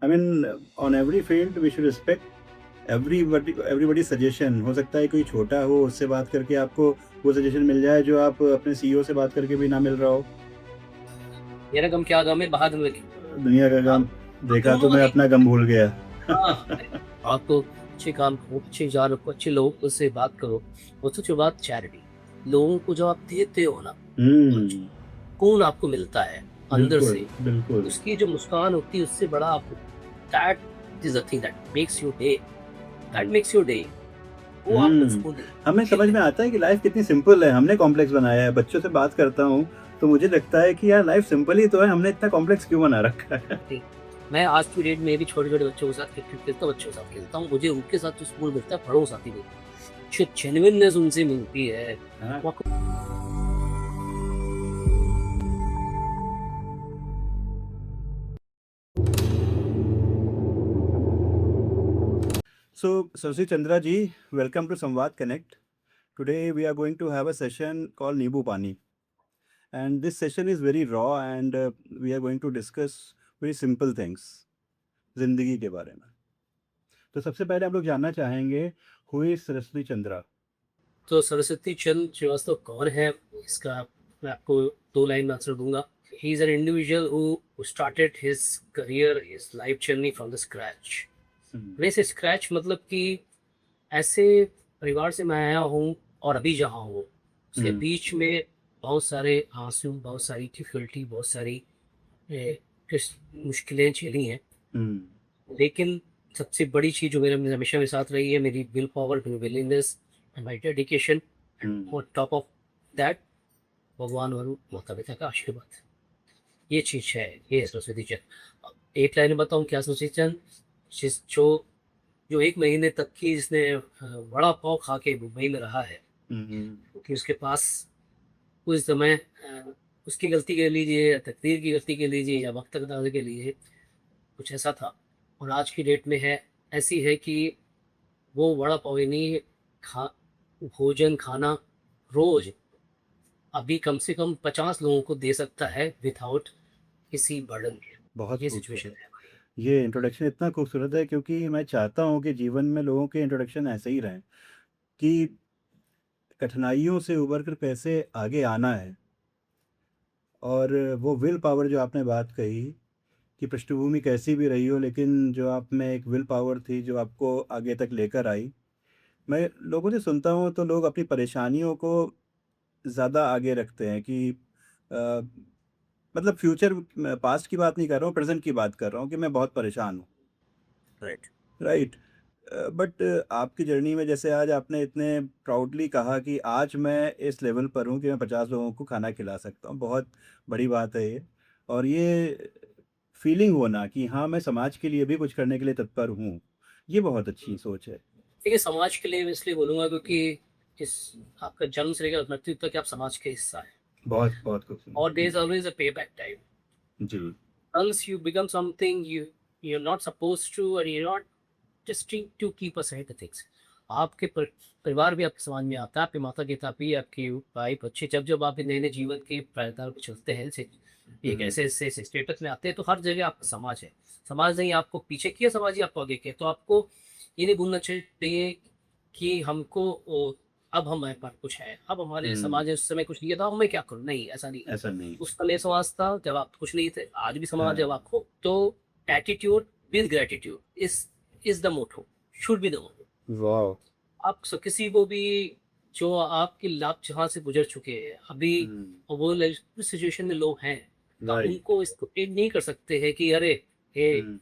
I mean on every field we should respect everybody suggestion. हो सकता है कोई छोटा हो, उससे बात करके आपको वो सजेशन मिल जाए जो आप अपने सीईओ से बात करके भी ना मिल रहा हो। मेरा गम क्या गम है बहादुर लगी। दुनिया का आप गम देखा तो दोनों मैं ही। अपना गम भूल गया। हाँ, आपको अच्छे काम करो, अच्छे जान रखो, अच्छे लोगों से बात करो। और सबसे बात चैरिटी, लोगों को जब आप देते हो ना, तो जो हम्म। सुकून आपको मिलता है अंदर बिल्कुल से, बिल्कुल। उसकी जो मुस्कान होती है उससे बड़ा आपको, that is the thing that makes your day. वो आपको हम्म। सुकून देगा। हमें फिर समझ में आता है कि लाइफ कितनी सिंपल है, हमने कॉम्प्लेक्स बनाया है। बच्चों से बात करता हूँ तो मुझे लगता है कि यार लाइफ सिंपल ही तो है, हमने इतना कॉम्प्लेक्स क्यों बना रखा है। नहीं, मैं आज की डेट में भी छोटे-छोटे बच्चों के साथ क्रिकेट खेलता हूँ, बच्चों के साथ खेलता हूँ। मुझे उनके साथ जो सुकून मिलता है, बड़ों के साथ नहीं मिलता। जो जेन्युइननेस उनसे मिलती है, हाँ। वो आपको। So, Sarsi Chandra ji, welcome to Samvad Connect. Today we are going to have a session called Nibu Pani. And this session is very raw and we are going to discuss very simple things जिंदगी के बारे में। तो सबसे पहले हम लोग जानना चाहेंगे हु इज सरस्वती चंद्रा। तो सरस्वती चंद्र श्रीवास्तव कौन है, इसका मैं आपको 2 लाइन में आंसर दूँगा। He is an individual who started his career, his life journey from the scratch. वैसे स्क्रैच मतलब कि ऐसे परिवार से मैं आया हूँ और अभी जहाँ हूँ, उसके हम्म। बीच में बहुत सारे आँसू, बहुत सारी डिफ़िकल्टी, बहुत सारी किस मुश्किलें झेली हैं। हम्म। लेकिन सबसे बड़ी चीज़ जो मेरे हमेशा मेरे साथ रही है, मेरी विल पावर, मेरी willingness and my dedication. And hmm. On top of that, भगवान और माता पिता का आशीर्वाद। ये चीज़ है, ये है सरस्वती चंद्र। एक लाइन में बताऊँ क्या सरस्वती चंद्र, जो जो 1 महीने तक की जिसने वड़ा पाव खा के मुंबई में रहा है, हम्म। क्योंकि उसके पास उस समय उसकी गलती कह लीजिए या तकदीर की गलती कह लीजिए या वक्त के कह लीजिए, कुछ ऐसा था। और आज की डेट में है, ऐसी है कि वो वड़ा पाव ही नहीं खा, भोजन खाना रोज अभी कम से कम 50 लोगों को दे सकता है विदाउट किसी बर्डन के। बहुत ये सिचुएशन खूबसूरत। है हमारी। ये इंट्रोडक्शन इतना खूबसूरत है क्योंकि मैं चाहता हूँ कि जीवन में लोगों के इंट्रोडक्शन ऐसे ही रहें कि कठिनाइयों से उबर कर कैसे आगे आना है। और वो विल पावर जो आपने बात कही कि पृष्ठभूमि कैसी भी रही हो, लेकिन जो आप में एक विल पावर थी जो आपको आगे तक लेकर आई। मैं लोगों से सुनता हूँ तो लोग अपनी परेशानियों को ज़्यादा आगे रखते हैं कि अ, मतलब फ्यूचर, पास्ट की बात नहीं कर रहा हूँ, प्रेजेंट की बात कर रहा हूँ कि मैं बहुत परेशान हूँ। राइट। राइट। बट आपकी जर्नी में जैसे आज आपने इतने प्राउडली कहा कि आज मैं इस लेवल पर हूँ कि मैं 50 लोगों को खाना खिला सकता हूँ, बहुत बड़ी बात है ये। और ये फीलिंग होना कि हाँ मैं समाज के लिए भी कुछ करने के लिए तत्पर हूँ, ये बहुत अच्छी सोच है। देखिए, समाज के लिए मैं इसलिए बोलूंगा क्योंकि इस आपका जन्म से लेकर मृत्यु तक आप समाज के हिस्सा है। बहुत बहुत और देयर खूबसूरत। Is always a pay back time. जी। Once you become something you're not supposed to, or you're not just to keep aside the things. आपके परिवार भी आपके समाज में आता है, आपके माता पिता भी, आपके भाई बच्चे, जब जब आप नए नए जीवन के पायदान पे चलते हैं, से एक हम्म। ऐसे ऐसे स्टेटस में आते हैं, तो हर जगह आपका समाज है। समाज नहीं आपको पीछे किया, समाज ही आपको आगे किया। तो आपको ये नहीं भूलना चाहिए कि हमको अब हमारे पास कुछ है, अब हमारे हम्म। समाज ने उस समय कुछ किया था, अब मैं क्या करूँ। नहीं, ऐसा नहीं। ऐसा नहीं। उस समय समाज था जब आप कुछ नहीं थे, आज भी समाज हाँ। जब आप हो। तो attitude with gratitude is the motto, should be the motto. वाह। आप किसी को भी, जो आपके लाभ जहाँ से गुजर चुके हैं अभी, हम्म। और वो सिचुएशन में लोग हैं, तो आप राइट। उनको इसको नहीं कर सकते हैं कि अरे हे हम्म।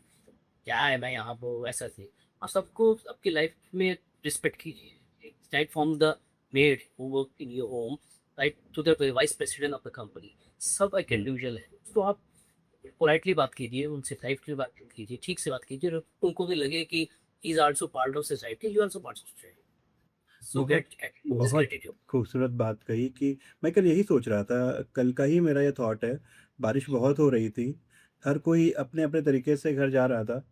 क्या है, मैं यहाँ वो ऐसा थे। आप सबको आपकी लाइफ में रिस्पेक्ट कीजिए, right from the maid who work in your home, right to the vice president of the company, सब एक हम्म। इंडिविजुअल है। तो आप पोलाइटली बात कीजिए, उनसे लाइफली बात कीजिए, ठीक से बात कीजिए, और उनको भी लगे कि is also part of society, you also part of society. So बहुत गेट दिस बहुत ग्रेटिट्यूड। खूबसूरत बात कही कि मैं कल यही सोच रहा था, कल का ही मेरा ये थॉट है। बारिश बहुत हो रही थी, हर कोई अपने अपने तरीके से घर जा रहा था।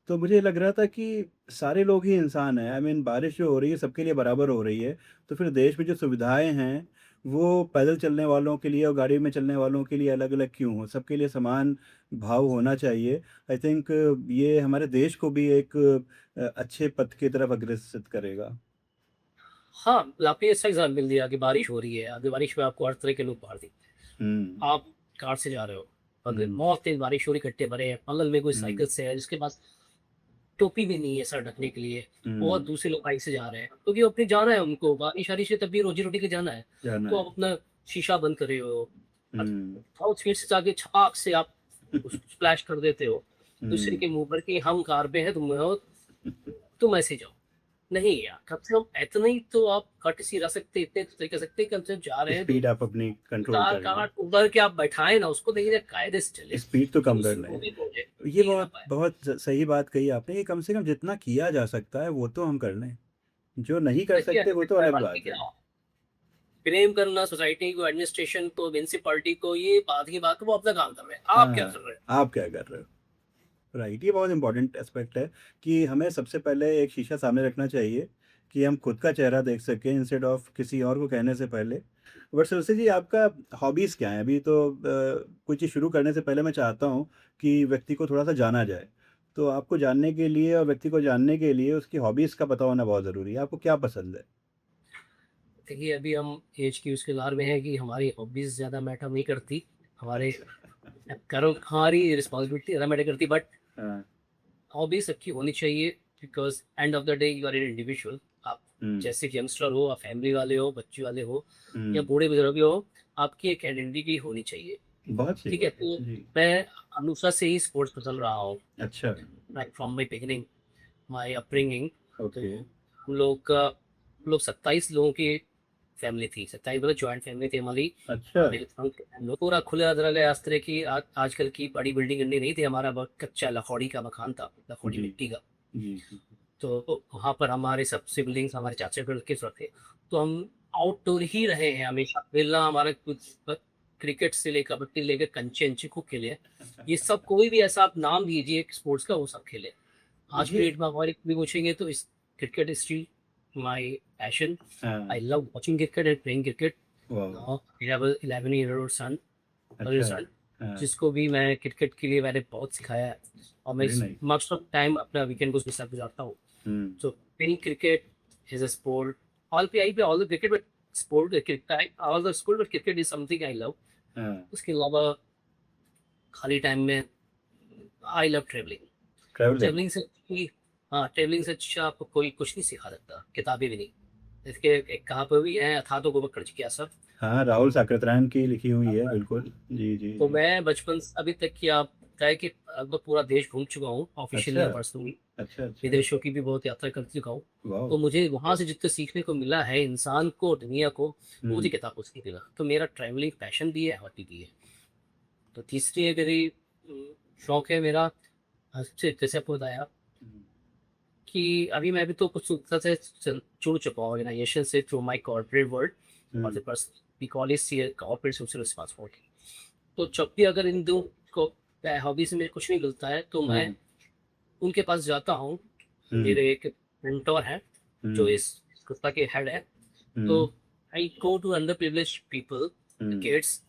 तो मुझे लग रहा था कि सारे लोग ही इंसान हैं। आई मीन बारिश जो हो रही है सबके लिए बराबर हो रही है। तो फिर देश में जो सुविधाएं हैं वो पैदल चलने वालों के लिए और गाड़ी में चलने वालों के लिए अलग-अलग क्यों हो? सबके लिए समान भाव होना चाहिए। आई थिंक ये हमारे देश को भी एक अच्छे पथ की तरफ अग्रसित करेगा। हाँ, आपने अच्छा एग्ज़ाम्पल दिया कि बारिश हो रही है, अभी बारिश में आपको हर तरह के लोग बाहर दिखते हुँ, हैं। आप कार से जा रहे हो, अगर हुँ, बहुत तेज़ बारिश हो रही, गड्ढे भरे हैं, बगल में कोई हुँ, साइकिल से है, जिसके पास टोपी भी नहीं है सर ढकने के लिए, और हुँ, दूसरे लोग बाइक से जा रहे हैं, क्योंकि वो अपने जाना है उनको, बारिश-वारिश है तब भी रोज़ी-रोटी के जाना है। जाना तो है। आप अपना शीशा बंद कर रहे हो, और हुँ, बहुत स्पीड से जाके छपाक से आप उस स्प्लैश कर देते हो, दूसरे हुँ। के मुँह पर कि हम कार में हैं, तुम में हो, तुम ऐसे जाओ। नहीं यार, कम से कम इतना ही तो आप कर्टेसी रख सकते, इतने तो कह सकते हैं, कम से कम जा रहे हैं तो स्पीड आप अपनी कंट्रोल कार करें। कार उधर के आप बैठाएँ ना उसको, देखिए कायदे से चले, स्पीड तो कम कर दूसरों को लें। भी पहुँचे, ये ये ना बहुत पाए। बहुत सही बात कही आपने कि कम से कम जितना किया जा सकता है वो तो हम कर लें। जो नहीं कर देखिए सकते वो तो अलग बाकी बात है। क्या, ब्लेम करना सोसाइटी को, एडमिनिस्ट्रेशन को, म्युनिसिपैलिटी को, ये बात की बात है, वो अपना काम कर रहे हैं। आप क्या हाँ, कर रहे हैं? आप क्या कर रहे हो? राइट, ये बहुत इम्पोर्टेंट एस्पेक्ट है कि हमें सबसे पहले एक शीशा सामने रखना चाहिए कि हम खुद का चेहरा देख सकें इंस्टेड ऑफ किसी और को कहने से पहले। बट सरसे जी आपका हॉबीज़ क्या है? अभी तो कोई चीज़ शुरू करने से पहले मैं चाहता हूँ कि व्यक्ति को थोड़ा-सा जाना जाए। तो आपको जानने के लिए और व्यक्ति को जानने के लिए उसकी हॉबीज़ का पता होना बहुत ज़रूरी है। आपको क्या पसंद है? देखिए अभी हम एज की उसके दौर में हैं कि हमारी हॉबीज़ ज़्यादा मैटर नहीं करती। हमारे करो हमारी रिस्पॉन्सिबिलिटी ज़्यादा मैटर करती, बट हाँ, हॉबी सबकी होनी चाहिए, because end of the day you are an individual. आप हुँ, जैसे कि यंगस्टर हो, आप फैमिली वाले हो, बच्चे वाले हो, या हुँ, बूढ़े-बुज़ुर्ग भी हो, आपकी एक आइडेंटिटी होनी चाहिए। बहुत सही ठीक है? बात तो है। जी, मैं हमेशा से ही स्पोर्ट्स पसंद रहा हूँ, अच्छा, like from my beginning, my upbringing. तो ओके, हम लोग 27 लोगों की फैमिली थी, 27 मतलब जॉइंट फैमिली थी हमारी। अच्छा, मेरे हम लोग पूरा खुला दरअसल इस तरह की आजकल की बड़ी बिल्डिंग नहीं नहीं थी, हमारा बहुत कच्चा लकड़ी का मकान था, लकड़ी जी, मिट्टी का। जी, जी, तो वहाँ पर हमारे सब सिबलिंग्स, हमारे चाचा के लड़के सब थे। तो हम आउटडोर ही रहे हैं हमेशा, मिलना हमारा कुछ क्रिकेट से लेकर कबड्डी लेकर कंचे-अंचे खूब खेले हैं। ये सब कोई भी ऐसा आप नाम दीजिए स्पोर्ट्स का, वो सब खेले। आज की ये डेट में हमारे भी पूछेंगे तो इस cricket is still my passion. हाँ, I love watching cricket and playing cricket. वाह! नाउ 11 ईयर ओल्ड सन, अच्छा, सन, हाँ, जिसको भी मैं क्रिकेट के लिए मैंने बहुत सिखाया है, और मैं very nice. Most of time अपना वीकेंड को उसके साथ गुजारता हूँ। हुँ, So playing cricket is a sport. I play all the cricket, but all the sport, but cricket is something I love. हाँ, उसके अलावा खाली टाइम में I love travelling. Travelling, travelling से अच्छी, हाँ, ट्रेवलिंग से अच्छा आपको कोई कुछ नहीं सिखा सकता, किताबें भी नहीं। इसके एक कहाँ पर भी है, अथा तो गोबर जिज्ञासा। हाँ, राहुल साकृत्र्यायन की लिखी हुई है, बिल्कुल। जी, जी, तो जी। मैं बचपन से अभी तक की आप है कि लगभग पूरा देश घूम चुका हूँ, ऑफिशियली अच्छा, या पर्सनली। अच्छा, अच्छा, विदेशों की भी बहुत यात्रा कर चुका हूँ। वाओ! तो मुझे वहाँ से जितना सीखने को मिला है इंसान को, दुनिया को, वो मुझे हुँ, किताबों से नहीं मिला। तो मेरा ट्रैवलिंग पैशन भी है, हॉबी भी है। तो तीसरी है मेरी शौक है मेरा, सबसे जैसे आपको बताया हुँ, कि अभी मैं भी तो कुछ तरह से जुड़ चुका हूँ ऑर्गेनाइजेशन से थ्रू माई कॉर्पोरेट वर्ल्ड, और hmm, the person we call it corporate social responsibility. तो जब भी अगर इन दो को हॉबी से मुझे कुछ नहीं मिलता है तो मैं हुँ, उनके पास जाता हूँ। हुँ, मेरे एक मेंटर हैं जो हुँ, इस संस्था के हेड है। तो hmm, I go to underprivileged people, the hmm, kids,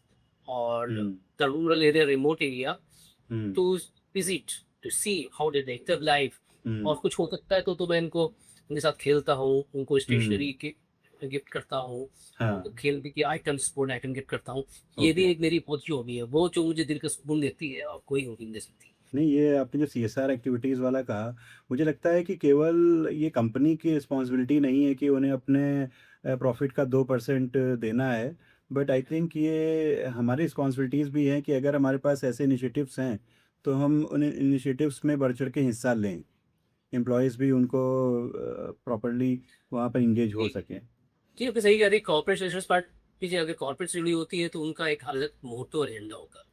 और hmm, the rural area, remote area, hmm, to visit, to see how they live life. Hmm, और कुछ हो सकता है तो मैं इनको उनके साथ खेलता हूँ, उनको हुँ, स्टेशनरी के गिफ्ट करता हूँ, हाँ, उनको खेलने की आइटम, स्पोर्ट आइटम गिफ्ट करता हूँ। ये ओके। भी एक मेरी बहुत ही हॉबी है, वो जो मुझे दिल का सुकून देती है और कोई हॉबी नहीं दे सकती। नहीं, ये आपने जो सीएसआर एक्टिविटीज़ वाला कहा, मुझे लगता है कि केवल ये कंपनी की रिस्पॉन्सिबिलिटी नहीं है कि उन्हें अपने प्रॉफ़िट का 2% देना है। बट आई थिंक ये हमारी रिस्पॉन्सिबिलिटीज़ भी हैं कि अगर हमारे पास ऐसे इनिशिएटिव्स हैं, तो हम उन इनिशिएटिव्स में बढ़-चढ़ के हिस्सा लें। एम्प्लॉइज़ भी उनको प्रॉपर्ली वहाँ पर एंगेज हो जी, सकें। जी, आपने सही कहा। देखिए कॉर्पोरेट सोशलिस्ट पार्टी से अगर कॉर्पोरेट से जुड़ी होती है तो उनका एक अलग मोटो और एजेंडा होगा।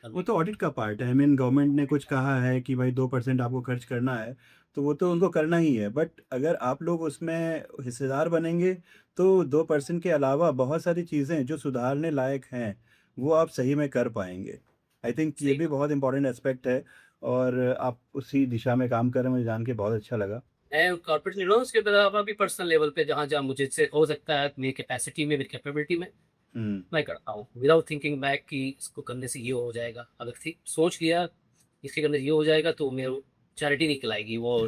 वो अभी तो ऑडिट का पार्ट है। आई मीन गवर्नमेंट ने कुछ कहा है कि भाई 2% आपको खर्च करना है, तो वो तो जी, उनको करना ही है। बट अगर आप लोग उसमें हिस्सेदार बनेंगे, तो 2% के अलावा बहुत सारी चीज़ें जो सुधारने लायक हैं, वो आप सही में कर पाएँगे। आई थिंक ये सही भी कहा। बहुत इम्पोर्टेंट एस्पेक्ट है और आप उसी दिशा में काम कर रहे हैं, मुझे जान के बहुत अच्छा लगा। मैं कॉर्पोरेट से जुड़ा हूँ, उसके अलावा भी पर्सनल लेवल पे जहाँ-जहाँ मुझे से हो सकता है मेरी कैपेसिटी में, मेरी कैपेबिलिटी में, मैं करता हूँ विदाउट थिंकिंग बैक कि इसको करने से ये हो जाएगा। अगर सोच लिया इसके करने से ये हो जाएगा तो मेरे चैरिटी नहीं खिलाएगी वो,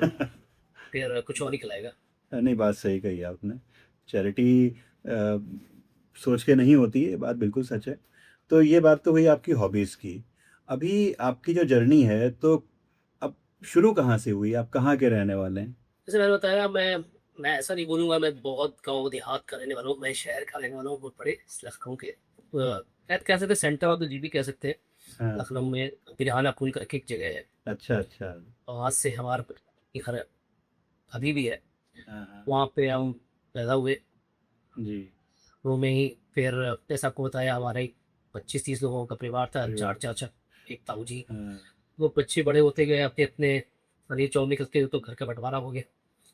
फिर कुछ और नहीं खिलाएगा। नहीं, बात सही कही आपने। चैरिटी सोच के नहीं होती, ये बात बिल्कुल सच है। तो ये बात तो हुई आपकी हॉबीज़ की। अभी आपकी जो जर्नी है, तो अब शुरू कहाँ से हुई? आप कहाँ के रहने वाले हैं? जैसे मैंने बताया, मैं ऐसा नहीं बोलूँगा मैं बहुत गाँव देहात का रहने वाला हूँ, मैं शहर का रहने वाला हूँ, बहुत बड़े लखनऊ के शायद कह सकते हैं सेंटर ऑफ द जीबी कह सकते हैं। हाँ। लखनऊ में बिरहाना पुल करके एक जगह है, अच्छा, अच्छा। और वहाँ से हमारा एक घर अभी भी है। हाँ, हाँ। वहाँ पे हम पैदा हुए, जी। वो में ही फिर जैसा आपको बताया हमारा एक 25-30 लोगों का परिवार था, परिवार। 4 चाचा, एक ताऊ जी। हाँ। वो बच्चे बड़े होते गए अपने अपने, और ये जॉब निकल के तो घर का बंटवारा हो गया,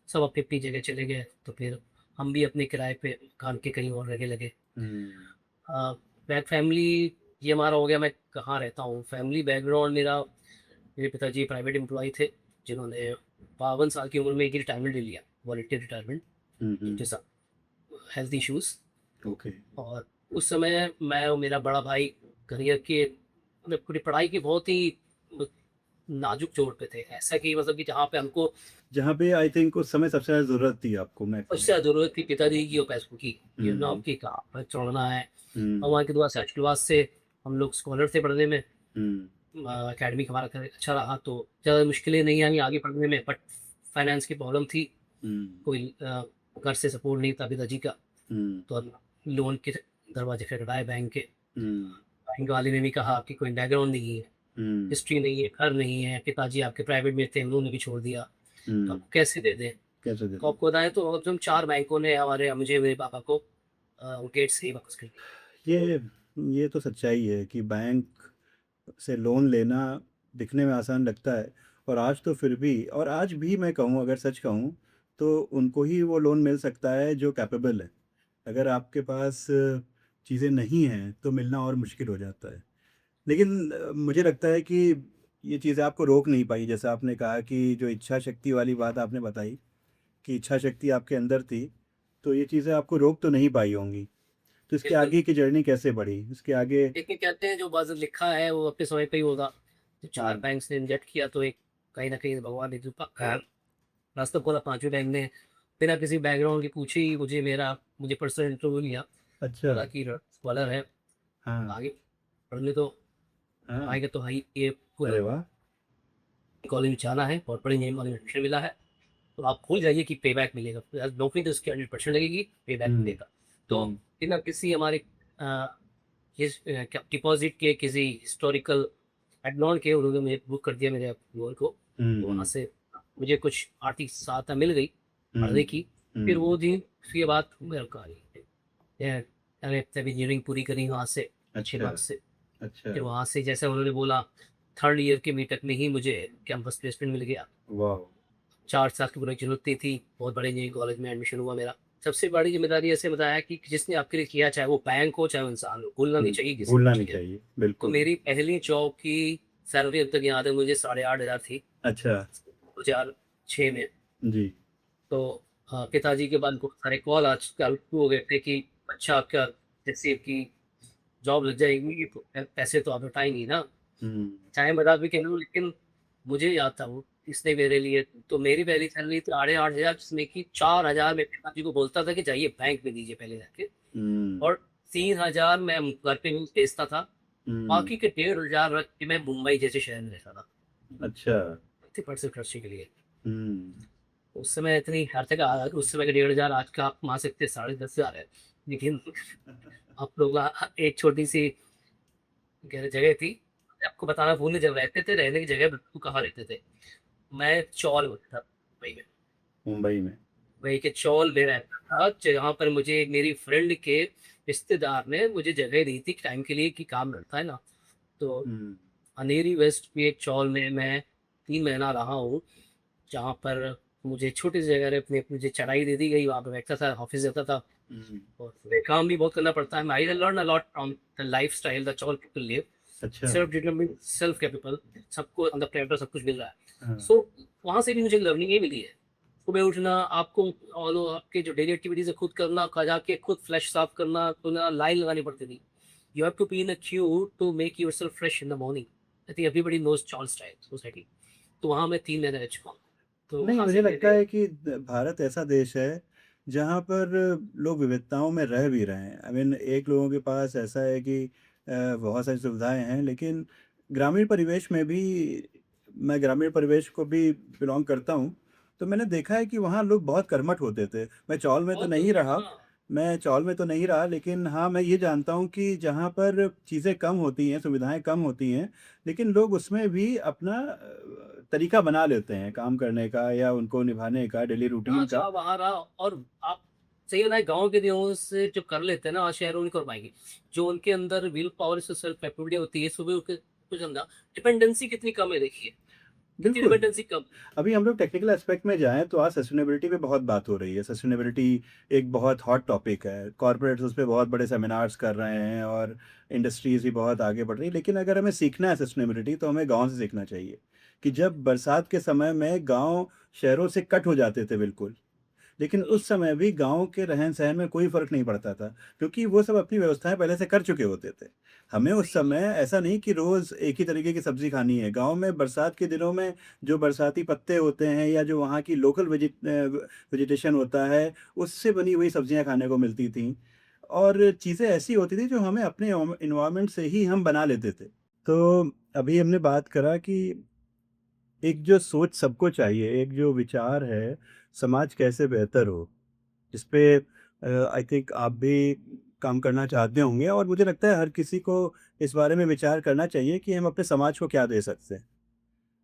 सब अपनी अपनी जगह चले गए। तो फिर हम भी अपने किराए पे मकान के कहीं और रहने लगे। हुँ। बैक फैमिली ये हमारा हो गया, मैं कहाँ रहता हूँ, फैमिली बैकग्राउंड मेरा, मेरे पिताजी प्राइवेट एम्प्लॉय थे जिन्होंने 52 साल की उम्र में एक रिटायरमेंट ले लिया, वॉलंटियर रिटायरमेंट, हुँ, हुँ। जिनके साथ हेल्थ इश्यूज। ओके। और उस समय मैं और मेरा बड़ा भाई करियर के, मतलब पूरी पढ़ाई की बहुत ही नाजुक चोट पे थे, ऐसा कि मतलब कि जहाँ पे हमको जहाँ पे आई थिंक उस समय सबसे ज़्यादा ज़रूरत थी आपको, मैं उससे कहूँगा। ज़्यादा ज़रूरत थी पिताजी की और पैसों की, ये नौब हुँ, की कहा पर छोड़ना है। हुँ, भगवान की दुआ से आशीर्वाद से हम लोग स्कॉलर थे पढ़ने में, हुँ, एकेडमिक हमारा अच्छा रहा तो ज़्यादा मुश्किलें नहीं आई आगे पढ़ने में, बट फाइनेंस की प्रॉब्लम थी, हुँ, कोई घर से सपोर्ट नहीं था पिताजी का। हुँ, तो लोन के दरवाजे खटखटाए बैंक के, हुँ, बैंक वाले ने भी कहा कि कोई बैकग्राउंड नहीं है, हुँ, हिस्ट्री नहीं है, घर नहीं है, पिताजी आपके प्राइवेट में थे उन्होंने भी छोड़ दिया, तो हुँ। आपको कैसे दे दें। कैसे दे तो दें? आपको बताएं तो अब हम 4 बैंकों ने हमारे मुझे मेरे पापा को गेट से ही वापस कर दिया। ये ये तो सच्चाई है कि बैंक से लोन लेना दिखने में आसान लगता है, और आज तो फिर भी, और आज भी मैं कहूँ, अगर सच कहूँ, तो उनको ही वो लोन मिल सकता है जो कैपेबल है। अगर आपके पास चीज़ें नहीं हैं तो मिलना और मुश्किल हो जाता है। लेकिन मुझे लगता है कि ये चीज़ें आपको रोक नहीं पाई। जैसा आपने कहा कि जो इच्छा शक्ति वाली बात आपने बताई, कि इच्छा शक्ति आपके अंदर थी, तो ये चीज़ें आपको रोक तो नहीं पाई होंगी। तो इसके बिल्कुल, आगे की जर्नी कैसे बढ़ी? इसके आगे। लेकिन कहते हैं जो बाज़ लिखा है वो अपने समय पे ही होगा। तो 4 हुँ, बैंक ने इंजेक्ट किया तो एक कहीं न कहीं भगवान ने जो रास्ता खोला, 5वें बैंक ने बिना किसी बैकग्राउंड के पूछे ही मुझे पर्सनल इंटरव्यू लिया। अच्छा। बोला कि स्कॉलर है, हाँ, आगे पढ़ने तो हाँ। आगे तो हाई ये अरे वाह! कॉलेज में जाना है, बहुत बड़ी इंजीनियरिंग कॉलेज में एडमिशन मिला है, तो आप भूल जाइए कि पे बैक मिलेगा। नौकरी तो उसकी 100% लगेगी, पे बैक हुँ, मिलेगा। तो हुँ, बिना किसी हमारे क्या डिपॉजिट के, किसी हिस्टोरिकल बैकग्राउंड के, उन्होंने मुझे बुक कर दिया मेरे गोल को। हुँ, तो वहाँ हुँ, से मुझे कुछ आर्थिक सहायता मिल गई हुँ, पढ़ने की। फिर हुँ। वो दिन उसके बाद मेरे को मैंने तब इंजीनियरिंग पूरी करी वहाँ से अच्छे अच्छा, मार्क्स से। अच्छा। फिर वहाँ से जैसे उन्होंने बोला, 3rd ईयर के मीटअप में ही मुझे कैंपस प्लेसमेंट मिल गया। वाओ! 4 साल की पूरी ज़रूरत नहीं थी, बहुत बड़े इंजीनियरिंग कॉलेज में एडमिशन हुआ मेरा। सबसे बड़ी ज़िम्मेदारी ऐसे बताया कि जिसने आपके लिए किया, चाहे वो बैंक हो, चाहे वो इंसान हो, भूलना हुँ, नहीं चाहिए किसी को, भूलना नहीं ठीक है? चाहिए, तो बिल्कुल। मेरी पहली जॉब की सैलरी अब तक याद है मुझे, 8,500 थी, अच्छा, 2006 में। जी। तो पिताजी के बाद बहुत सारे कॉल आजकल हो गए थे कि अच्छा आपका जैसे कि जॉब लग जाएगी तो पैसे तो आप लौटाएँगी ना? हुँ, चाहे मज़ाक भी कह लो, लेकिन मुझे याद था वो इसने मेरे लिए, तो मेरी पहली सैलरी थी 8,500, जिसमें कि 4,000 मैं पिताजी को बोलता था कि जाइए बैंक में दीजिए पहले जाके, हुँ, और 3,000 मैं घर पे भी भेजता था। हुँ। बाकी के 1,500 रख के मैं मुंबई जैसे शहर में रहता था, अच्छा। 30% खर्चे के लिए। हुँ, उस समय इतनी हर जगह उस समय का 1,500 आज का आप कमा सकते हैं 10,500 है। लेकिन आप लोग एक छोटी-सी जगह थी, आपको बताना भूल, जब रहते थे, रहने की जगह बिल्कुल कहाँ रहते थे। मैं चौल में था मुंबई में। मुंबई में। वहीं के चौल में रहता था, जहाँ पर मुझे मेरी फ्रेंड के रिश्तेदार ने मुझे जगह दी थी टाइम के लिए कि काम रहता है ना। तो हुँ, अनेरी वेस्ट में एक चौल में मैं 3 महीना रहा हूँ, जहाँ पर मुझे छोटी सी जगह पे अपनी मुझे चढ़ाई दे दी गई, वहाँ पे बैठता था, ऑफिस जाता था, हुँ। और फिर काम भी बहुत करना पड़ता है। I learn a lot from the lifestyle the chawl people live, अच्छा। सेल्फ डिटरमिन्ड, सेल्फ कैपेबल, सबको अंदर प्रेरणा सब कुछ मिल रहा है। हाँ। सो वहाँ से भी मुझे लर्निंग ये मिली है। सुबह उठना, आपको और वो आपके जो डेली एक्टिविटीज़ है खुद करना, जाके खुद फ्लैश साफ करना, तो ना लाइन लगानी पड़ती थी। You have to be in a queue to make yourself fresh in the morning. I think everybody knows Charles diet society. तो वहाँ मैं 3 महीने रह चुका हूँ। तो नहीं, वहाँ से मुझे लगता मेरे है कि भारत ऐसा देश है जहाँ पर लोग विविधताओं में रह भी रहे हैं। आई मीन एक लोगों के पास ऐसा है कि बहुत सारी सुविधाएं हैं, लेकिन ग्रामीण परिवेश में भी, मैं ग्रामीण परिवेश को भी बिलोंग करता हूँ, तो मैंने देखा है कि वहाँ लोग बहुत कर्मठ होते थे। बहुत हाँ, मैं चौल में तो नहीं रहा, लेकिन हाँ, मैं ये जानता हूँ कि जहाँ पर चीज़ें कम होती हैं, सुविधाएं कम होती हैं, लेकिन लोग उसमें भी अपना तरीका बना लेते हैं काम करने का या उनको निभाने का, डेली जहाँ रूटीन का। चाह वहाँ रहा। और आप सही है ना, गाँव के दिनों से जो कर लेते हैं ना, आज शहरों में नहीं कर पाएँगे। जो उनके अंदर विल पावर से सेल्फ कैपेबिलिटी होती है, सुबह उठ के कुछ धंधा, डिपेंडेंसी कितनी कम है देखिए, कितनी बिल्कुल। डिपेंडेंसी कम। अभी हम लोग टेक्निकल एस्पेक्ट में जाएँ तो आज सस्टेनेबिलिटी पे बहुत बात हो रही है। सस्टेनेबिलिटी एक बहुत हॉट टॉपिक है। कॉर्पोरेट्स उस पे बहुत बड़े सेमिनार्स कर रहे हैं और इंडस्ट्रीज़ भी बहुत आगे बढ़ रही है। लेकिन अगर हमें सीखना है सस्टेनेबिलिटी, तो हमें गाँव से सीखना चाहिए, कि जब बरसात के समय में गाँव शहरों से कट हो जाते थे बिल्कुल। लेकिन हुँ, उस समय भी गाँव के रहन-सहन में कोई फ़र्क नहीं पड़ता था, क्योंकि वो सब अपनी व्यवस्थाएँ पहले से कर चुके होते थे। हमें उस सही समय बात। ऐसा नहीं कि रोज़ एक ही तरीके की सब्ज़ी खानी है। गाँव में बरसात के दिनों में जो बरसाती पत्ते होते हैं या जो वहाँ की लोकल वेजिटेशन होता है, उससे बनी हुई सब्ज़ियाँ खाने को मिलती थीं, और चीज़ें ऐसी होती थी जो हमें अपने एनवायरनमेंट से ही हम बना लेते थे। तो अभी हमने बात करा कि एक जो सोच सबको चाहिए, एक जो विचार है, समाज कैसे बेहतर हो, इस पे आई थिंक आप भी काम करना चाहते होंगे, और मुझे लगता है हर किसी को इस बारे में विचार करना चाहिए कि हम अपने समाज को क्या दे सकते हैं।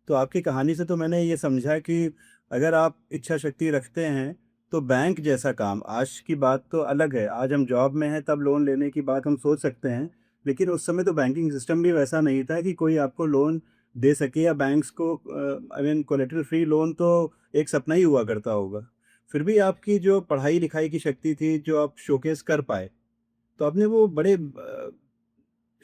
तो आपकी कहानी से तो मैंने ये समझा कि अगर आप इच्छा शक्ति रखते हैं, तो बैंक जैसा काम, आज की बात तो अलग है, आज हम जॉब में हैं तब लोन लेने की बात हम सोच सकते हैं, लेकिन उस समय तो बैंकिंग सिस्टम भी वैसा नहीं था कि कोई आपको लोन दे सके, या बैंक्स को I mean collateral free loan तो एक सपना ही हुआ करता होगा। फिर भी आपकी जो पढ़ाई-लिखाई की शक्ति थी, जो आप शोकेस कर पाए, तो आपने वो बड़े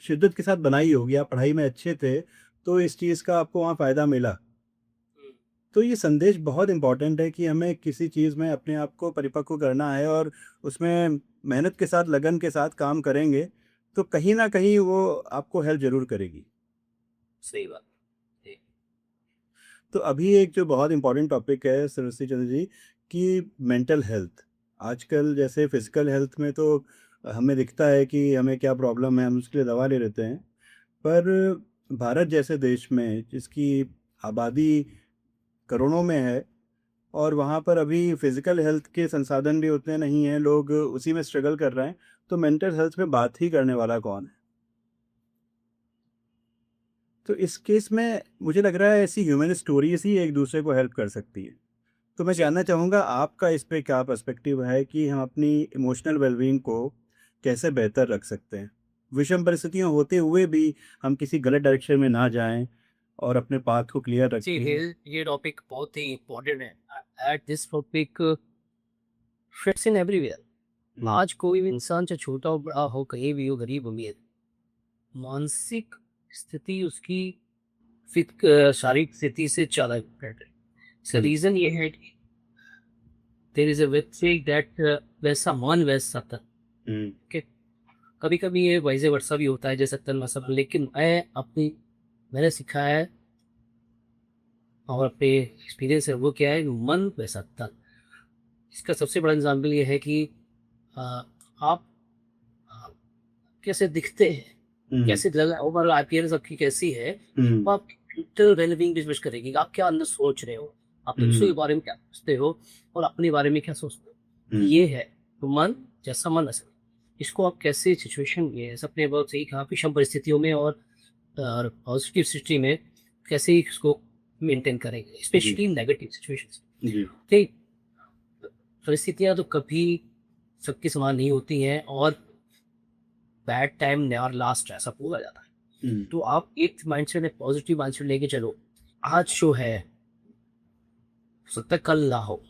शिद्दत के साथ बनाई होगी, आप पढ़ाई में अच्छे थे, तो इस चीज़ का आपको वहाँ फ़ायदा मिला। हुँ, तो ये संदेश बहुत इम्पोर्टेंट है कि हमें किसी चीज़ में अपने आप को परिपक्व करना है, और उसमें मेहनत के साथ, लगन के साथ काम करेंगे, तो कहीं न कहीं वो आपको हेल्प ज़रूर करेगी। सही बात। जी, तो अभी एक जो बहुत इम्पोर्टेंट टॉपिक है सरस्वती चंद्र जी, कि मेंटल हेल्थ। आजकल जैसे फ़िज़िकल हेल्थ में तो हमें दिखता है कि हमें क्या प्रॉब्लम है, हम उसके लिए दवा ले लेते हैं। पर भारत जैसे देश में, जिसकी आबादी करोड़ों में है, और वहाँ पर अभी फिज़िकल हेल्थ के संसाधन भी उतने नहीं हैं, लोग उसी में स्ट्रगल कर रहे हैं, तो मेंटल हेल्थ पे बात ही करने वाला कौन है? तो इस केस में मुझे लग रहा है ऐसी ह्यूमन स्टोरीज़ ही एक-दूसरे को हेल्प कर सकती है। तो मैं जी। जानना चाहूँगा आपका इस पे क्या पर्सपेक्टिव है कि हम अपनी इमोशनल वेलबीइंग को कैसे बेहतर रख सकते हैं? विषम परिस्थितियाँ होते हुए भी हम किसी गलत डायरेक्शन में ना जाएँ, और अपने पाथ को क्लियर जी, रखें। ये टॉपिक बहुत ही इम्पोर्टेंट है। At this topic fits in everywhere. Hmm, आज कोई भी इंसान चाहे छोटा हो, बड़ा हो, कहीं भी हो, गरीब, अमीर, मानसिक स्थिति उसकी शारीरिक स्थिति से ज़्यादा इम्पोर्टेंट है। इसका हुँ, रीज़न ये है कि there is a web saying that वैसा मन वैसा तन। हुँ, ओके? कभी-कभी ये वाइस वर्सा भी होता है, जैसे तन वैसा मन, लेकिन मैंने सीखा है और अपने एक्सपीरियंस है वो क्या है, मन वैसा तन। इसका सबसे बड़ा एग्ज़ाम्पल ये है कि अ, आप अ, कैसे दिखते हैं, हुँ, कैसे लग ओवरऑल अपीयरेंस आपकी कैसी है, हुँ, वो आपकी मेंटल वेलबीइंग डिसमिस करेगी। आप क्या अंदर सोच रहे हो, आप दूसरों के हुँ, बारे में क्या सोचते हो और अपने बारे में क्या सोचते हो। हुँ, ये है, तो मन जैसा मन वैसा। इसको आप कैसे सिचुएशन ये ऐसा अपने बहुत सही कहा, विषम परिस्थितियों में और पॉजिटिव सिटी में कैसे इसको मेंटेन करेंगे, जी, स्पेशली नेगेटिव सिचुएशंस। जी, ठीक, परिस्थितियाँ तो कभी सबकी समान नहीं होती हैं और बैड टाइम नेवर लास्ट ऐसा बोला जाता है। हुँ, तो आप एक माइंडसेट एक पॉजिटिव माइंडसेट लेके चलो। आज जो है, हो सकता है कल ना हो,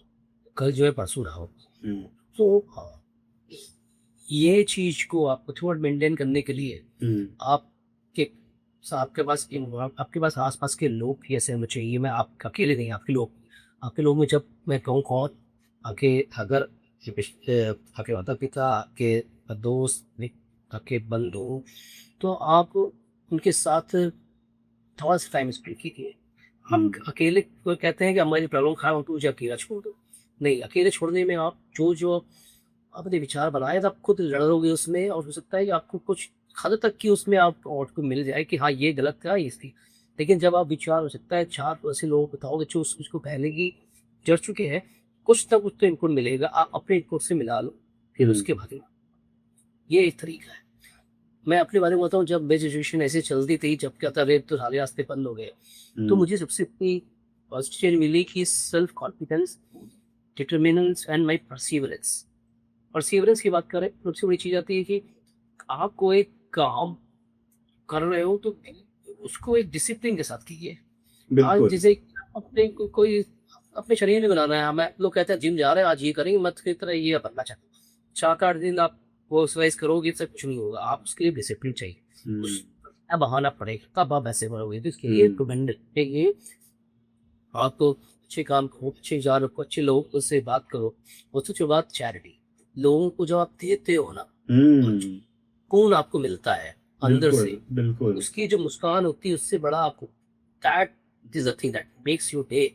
कल जो है परसों ना हो। हुँ, तो ये चीज़ को आपको थोड़ा मेंटेन करने के लिए हुँ, आपके आपके पास आस-पास के लोग भी ऐसे होने चाहिए। मैं आप अकेले नहीं, आपके लोग, आपके लोगों में जब मैं कहूँ कौन, आपके अगर आपके माता-पिता, आपके दोस्त, आपके बंधु, तो आप उनके साथ थोड़ा-सा टाइम स्पेंड कीजिए। हम हुँ, अकेले कोई कहते हैं कि हमारी प्रॉब्लम खा तो मुझे अकेला छोड़ दो। नहीं, अकेले छोड़ने में आप जो अपने विचार बनाए तो आप खुद लड़ोगे उसमें, और हो सकता है कि आपको कुछ हद तक की उसमें आप आउटपुट मिल जाए कि हाँ, ये गलत था, ये सही। लेकिन जब आप विचार हो सकता है 4 ऐसे लोगों को बताओगे जो उस उसको पहले ही जड़ चुके हैं, कुछ ना कुछ तो इनपुट मिलेगा। आप अपने इनपुट से मिला लो, फिर हुँ, उसके बाद ये एक तरीका है। मैं अपने बारे में बताऊँ, जब मेरी सिचुएशन ऐसे चलती थी, जब क्या था, रेत तो सारे रास्ते बंद हो गए, तो हुँ, मुझे सबसे इतनी पॉजिटिव चीज़ मिली कि self confidence, determinance and my perseverance. Perseverance की बात करें, तो सबसे बड़ी चीज़ आती है कि आप कोई काम कर रहे हो तो उसको एक डिसिप्लिन के साथ कीजिए। आज बिल्कुल। जैसे कोई अपने शरीर में बनाना है, हमें लोग कहते हैं जिम जा रहे हैं, आज ये करेंगे, मत की तरह ये बनना चाहते हो। 4-8 दिन आप वो एक्सरसाइज करोगे, इससे कुछ नहीं होगा। आप उसके लिए डिसिप्लिन चाहिए। हुँ, उस बहाना पड़ेगा, तब आप ऐसे बनोगे। तो इसके लिए हुँ, रिकमेंडेड है ये, आप अच्छे काम करो, अच्छे विचार रखो, अच्छे लोगों से बात करो। और सबसे बात चैरिटी, लोगों को जब आप देते हो ना, और हुँ, सुकून आपको मिलता है अंदर बिल्कुल, से, बिल्कुल। उसकी जो मुस्कान होती है उससे बड़ा आपको, that is the thing that makes your day,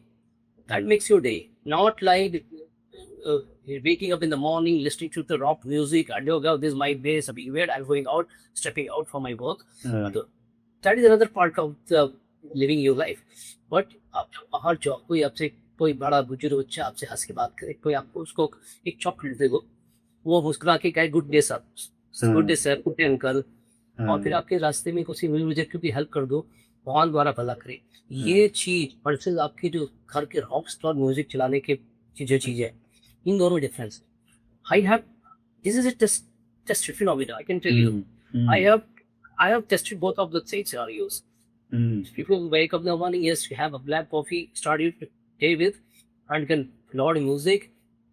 that hmm, makes your day. Not like waking up in the morning, listening to the rock music, and oh god, this is my day, something weird, I'm going out, stepping out for my work. हाँ, So that is another part of the living your life. But आप जो बाहर जाओ, कोई आपसे, कोई बड़ा बुजुर्ग बच्चा आपसे हंस के बात करे, कोई आपको उसको एक चॉकलेट दे दो, वो मुस्कुरा के कहे गुड डे सर, गुड हाँ, day sir, good day uncle, और फिर हाँ, आपके रास्ते में किसी मिल मुझे की हेल्प कर दो, भगवान द्वारा भला करे। हाँ, ये चीज़ वर्सेस आपकी जो घर के रॉक स्टार म्यूज़िक चलाने के की जो चीज़ है, इन दोनों में डिफरेंस है। I have this is a test phenomena, I can tell you. Hmm, I hmm, have I have tested both of the scenarios. Hmm, People wake up in the morning, yes, you have a black coffee, start your day with, and can loud music,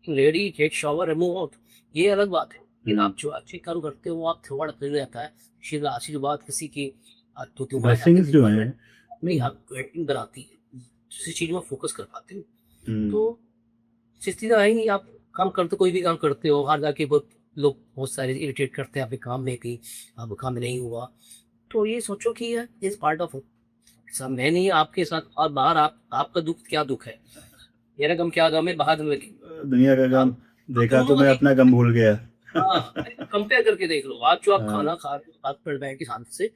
ready, take shower, and move out. ये अलग बात है। लेकिन हुँ। आप जो अच्छे काम करते हो, वो आप थोड़ा दिन रहता है। फिर आशीर्वाद किसी की, तो तुम्हारे आगे ब्लेसिंग्स दिन जो बढ़ हैं रहे नहीं, आप ग्रेटिंग बनाती है, किसी चीज़ में फोकस कर पाते हो। हुँ, तो चीज़ें आएंगी, आप काम करते, कोई भी काम करते हो, बाहर जाके बहुत लोग बहुत सारे इरिटेट करते हैं आपके काम में कि अब काम नहीं हुआ। तो ये सोचो कि ये इज पार्ट ऑफ, सब मैं नहीं आपके साथ, और बाहर आप, आपका दुख क्या दुख है, मेरा गम क्या गम है, बाहर में दुनिया का गम आप देखा तो दोनों मैं ही, अपना गम भूल गया। हाँ, कंपेयर करके देख लो। आज जो आप हाँ, खाना खा रहे हो, बात कर बैठ के शांति से,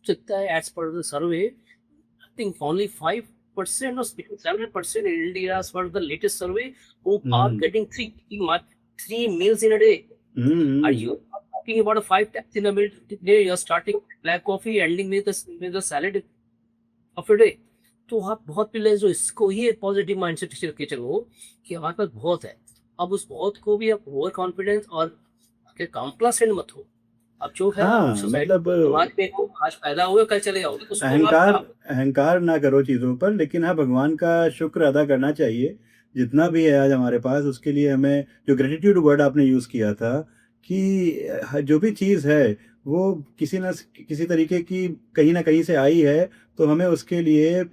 सकता है as per the survey, I think only 5% or 7% in India, as per the latest survey, who are hmm, getting three meals in a day. Hmm, Are hmm, you talking about a 5 times in a meal day? You're starting black coffee, ending with the salad of a day. तो आप बहुत पहले जो इसको ही एक positive mindset से रख के चलो कि हमारे पास बहुत है। अब उस बहुत को भी आप ओवर कॉन्फिडेंस और कॉम्प्लासेंट मत हो। अब जो है आप हाँ, सोसाइटी मतलब समाज में हो, आज पैदा हुए कल चले जाओगे, उसको अहंकार आप अहंकार ना करो चीज़ों पर, लेकिन हाँ, भगवान का शुक्र अदा करना चाहिए। जितना भी है आज हमारे पास, उसके लिए हमें जो ग्रैटिट्यूड वर्ड आपने यूज़ किया था कि जो भी चीज़ है, वो किसी तरीके की कहीं न कहीं से आई है, तो हमें उसके लिए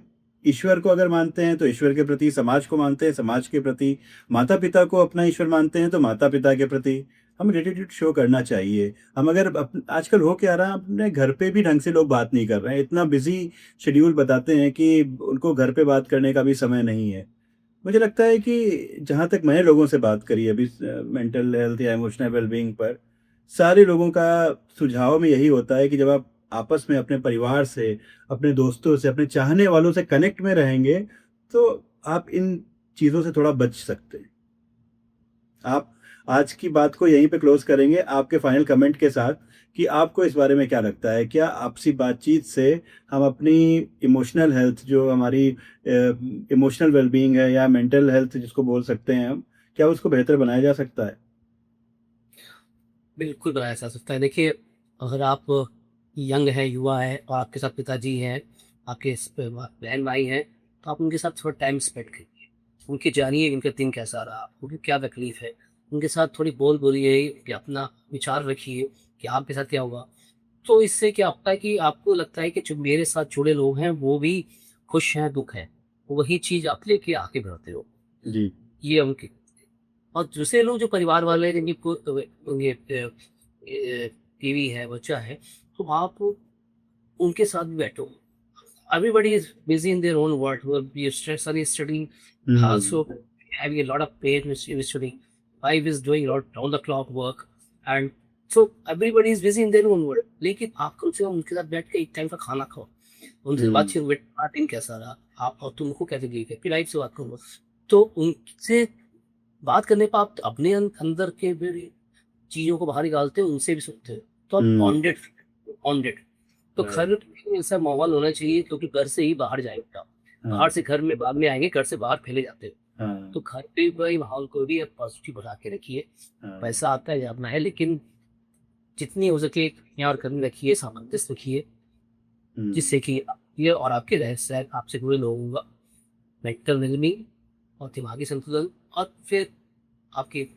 ईश्वर को अगर मानते हैं, तो ईश्वर के प्रति, समाज को मानते हैं, समाज के प्रति, माता-पिता को अपना ईश्वर मानते हैं, तो माता-पिता के प्रति हमें ग्रैटिट्यूड शो करना चाहिए। हम अगर आजकल हो क्या रहा है, अपने घर पे भी ढंग से लोग बात नहीं कर रहे हैं। इतना बिज़ी शेड्यूल बताते हैं कि उनको घर पे बात करने का भी समय नहीं है। मुझे लगता है कि जहाँ तक मैंने लोगों से बात करी है अभी मेंटल हेल्थ या इमोशनल वेलबीइंग पर, सारे लोगों का सुझाव में यही होता है कि जब आप आपस में अपने परिवार से, अपने दोस्तों से, अपने चाहने वालों से कनेक्ट में रहेंगे, तो आप इन चीज़ों से थोड़ा बच सकते हैं। आप आज की बात को यहीं पे क्लोज़ करेंगे आपके फाइनल कमेंट के साथ कि आपको इस बारे में क्या लगता है? क्या आपसी बातचीत से हम अपनी इमोशनल हेल्थ, जो हमारी इमोशनल वेलबीइंग है या मेंटल हेल्थ जिसको बोल सकते हैं हम, क्या उसको बेहतर बनाया जा सकता है? बिल्कुल बनाया जा सकता है। देखिए, अगर आप यंग हैं, युवा हैं, और आपके साथ पिताजी हैं, आपके बहन-भाई हैं, तो आप उनके साथ थोड़ा टाइम स्पेंड करिए। उनकी जानिए उनका दिन कैसा रहा, उनको क्या तकलीफ़ है। उनके साथ थोड़ी बोलिए कि अपना विचार रखिए कि आपके साथ क्या हुआ। तो इससे क्या होता है कि आपको लगता है कि जो मेरे साथ जुड़े लोग हैं, वो भी खुश हैं, दुःख है। वही चीज़ आप लेके आगे बढ़ते हो। जी। ये उनके। और दूसरे लोग जो परिवार वाले हैं, जिनकी ये बीवी है, बच्चा है, तो आप उनके साथ भी बैठो। Everybody is busy in their own world. Your son is studying, hmm, also having a lot of pain with studying. Wife is doing a lot round the clock work, and so everybody is busy in their own world. लेकिन आप कम से कम उनके साथ बैठ के एक time का खाना खाओ, उनसे हुँ, बातचीत, पार्टिंग कैसा रहा, आप और तुमको कैसे गई, फिर लाइफ से बात करो। तो उनसे बात करने पर आप अपने अंदर के भी चीज़ों को बाहर निकालते हो, उनसे भी सुनते हो, तो आप हुँ, बॉन्डेड बॉन्डेड। तो घर राइट, में ऐसा माहौल होना चाहिए, क्योंकि घर से ही बाहर जाएगा। हाँ, बाहर से घर में बाद में आएँगे, घर से बाहर फैले जाते हो। हाँ, तो घर पे भाई माहौल को भी आप पॉजिटिव बना के रखिए। हाँ, पैसा आता है जाना है, लेकिन जितनी हो सके यहाँ और घर में रखिए, सामंजस्य रखिए, हुँ, जिससे कि ये और आपके रहस्य आपसे जुड़े लोगों का मेंटल वेलबींग और दिमागी संतुलन, और फिर आपके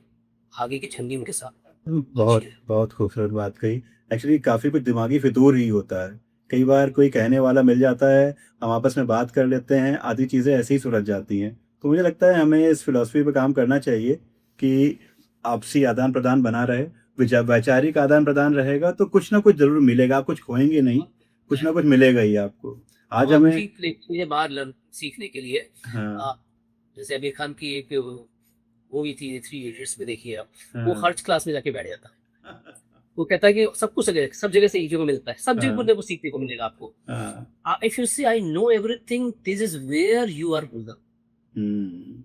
आगे की छंदी उनके साथ अच्छी बहुत, है। बहुत खूबसूरत बात कही। एक्चुअली काफ़ी कुछ दिमागी फितूर ही होता है। कई बार कोई कहने वाला मिल जाता है, हम आपस में बात कर लेते हैं, आधी चीज़ें ऐसे ही सुलझ जाती हैं। तो मुझे लगता है हमें इस फ़िलॉसफ़ी पे काम करना चाहिए कि आपसी आदान-प्रदान बना रहे, वैचारिक आदान-प्रदान रहेगा तो कुछ ना कुछ ज़रूर मिलेगा, आप कुछ खोएँगे नहीं, कुछ ना कुछ मिलेगा ही आपको। आज बहुत हमें सी चीज़ें बाहर लर्न सीखने के लिए। हाँ, अ, जैसे आमिर खान की एक मूवी थी थ्री इडियट्स में, देखिए आप, वो हाँ, हर क्लास में जाके बैठ जाता। वो कहता है कि सब जगह से सीखने को मिलता है, सब जगह हाँ, कुछ सीखने को मिलेगा आपको। हाँ, if you say I know everything, this is where you are going. Hmm,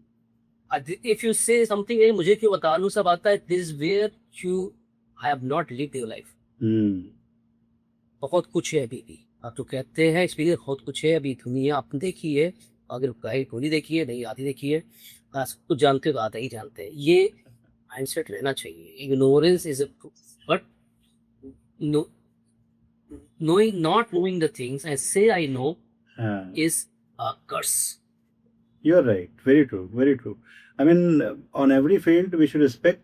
if you say something, मुझे क्यों बतानू सब आता है, this is where you I have not lived your life. Hmm, बहुत कुछ है अभी भी। आप तो कहते हैं एक्सपीरियंस बहुत कुछ है अभी, दुनिया आपने देखी है, अगर कहीं पूरी देखी है, नहीं आधी देखी है। सब कुछ जानते हो तो आधा ही जानते हैं, ये माइंडसेट रहना चाहिए। Ignorance is but no knowing not knowing the things and say I know हाँ। is a curse. You're right. Very true. Very true. I mean, on every field we should respect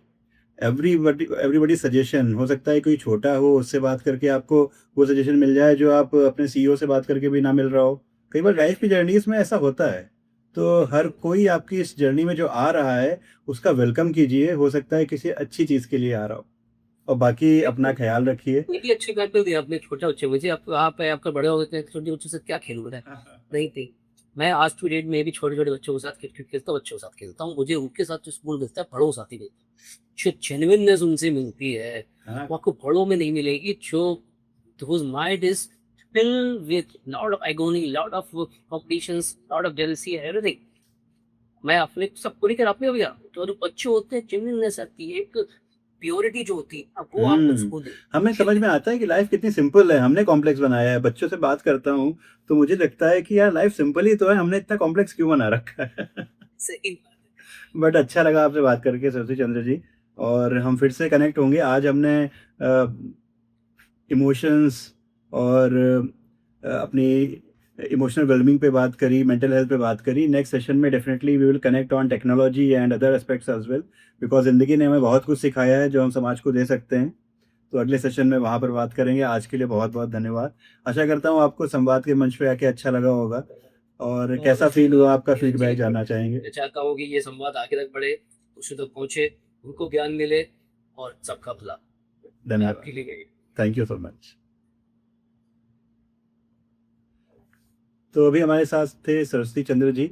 everybody suggestion. हो सकता है कोई छोटा हो, उससे बात करके आपको वो सजेशन मिल जाए जो आप अपने सीईओ से बात करके भी ना मिल रहा हो। कई बार लाइफ की जर्नीज में ऐसा होता है। तो हर कोई आपकी इस जर्नी में जो आ रहा है उसका वेलकम कीजिए। हो सकता है किसी अच्छी चीज़ के लिए आ रहा हो। और बाकी अपना ख्याल रखिए। ये भी अच्छी बात कर दी आपने, छोटे बच्चे मुझे, आप आपका बड़े हो गए थे, छोटे बच्चों से क्या खेलूं मैं, नहीं थी। मैं आज की डेट में भी छोटे छोटे बच्चों के साथ क्रिकेट खेलता हूँ, बच्चों के साथ खेलता हूँ, मुझे उनके साथ जो स्कूल मिलता है, बड़ों के साथ ही मिलता है। जो जेन्युइननेस उनसे मिलती है, हाँ, वो आपको बड़ों में नहीं मिलेगी। जो whose mind is filled with lot of agony, lot of competitions, lot of jealousy and everything। मैं अपने सबको लेकर अपने भी तो जो बच्चे होते हैं, जेन्युइननेस आती है, एक प्योरिटी जो होती है, अब वो आप हुँ। उसको दे हमें समझ खेलने में आता है कि लाइफ़ कितनी सिंपल है, हमने कॉम्प्लेक्स बनाया है। बच्चों से बात करता हूँ, तो मुझे लगता है कि यार लाइफ़ सिंपल ही तो है, हमने इतना कॉम्प्लेक्स क्यों बना रखा है। से इन बट अच्छा लगा आपसे बात करके शशि चंद्र जी और हम फिर से कनेक्ट होंगे। आज हमने इमोशंस और अपनी इमोशनल वेलबींग पे बात करी, मेंटल हेल्थ पे बात करी। नेक्स्ट सेशन में definitely we will connect on technology and other aspects as well because ज़िंदगी ने हमें बहुत कुछ सिखाया है जो हम समाज को दे सकते हैं। तो अगले सेशन में वहाँ पर बात करेंगे। आज के लिए बहुत-बहुत धन्यवाद। आशा करता हूँ आपको संवाद के मंच पे आके अच्छा लगा होगा और कैसा फ़ील हुआ आपका जी, फीडबैक जानना चाहेंगे। मैं चाहता हूँ कि ये संवाद आगे तक बढ़े, दूसरों तक पहुँचे, उनको ज्ञान मिले और सबका भला। मैं धन्यवाद। आपके लिए यही। Thank you so much. तो अभी हमारे साथ थे सरस्वती चंद्र जी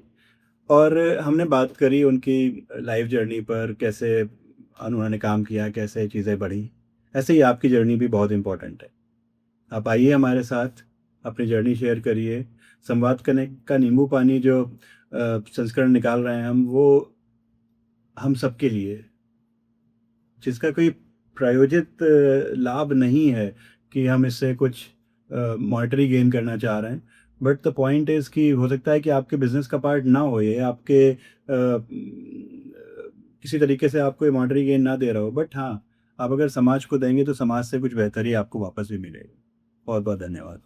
और हमने बात करी उनकी लाइफ जर्नी पर कैसे उन्होंने काम किया, कैसे चीज़ें बढ़ी। ऐसे ही आपकी जर्नी भी बहुत इम्पोर्टेंट है। आप आइए हमारे साथ, अपनी जर्नी शेयर करिए। संवाद करने का नींबू पानी जो संस्करण निकाल रहे हैं वो हम सबके लिए, जिसका कोई प्रायोजित लाभ नहीं है कि हम इससे कुछ मॉनेटरी गेन करना चाह रहे हैं। बट द पॉइंट इज़ कि हो सकता है कि आपके बिज़नेस का पार्ट ना हो ये, आपके किसी तरीके से आपको ये मॉनेटरी गेन ना दे रहा हो। बट हाँ, आप अगर समाज को देंगे तो समाज से कुछ बेहतर ही आपको वापस भी मिलेगा। बहुत-बहुत धन्यवाद।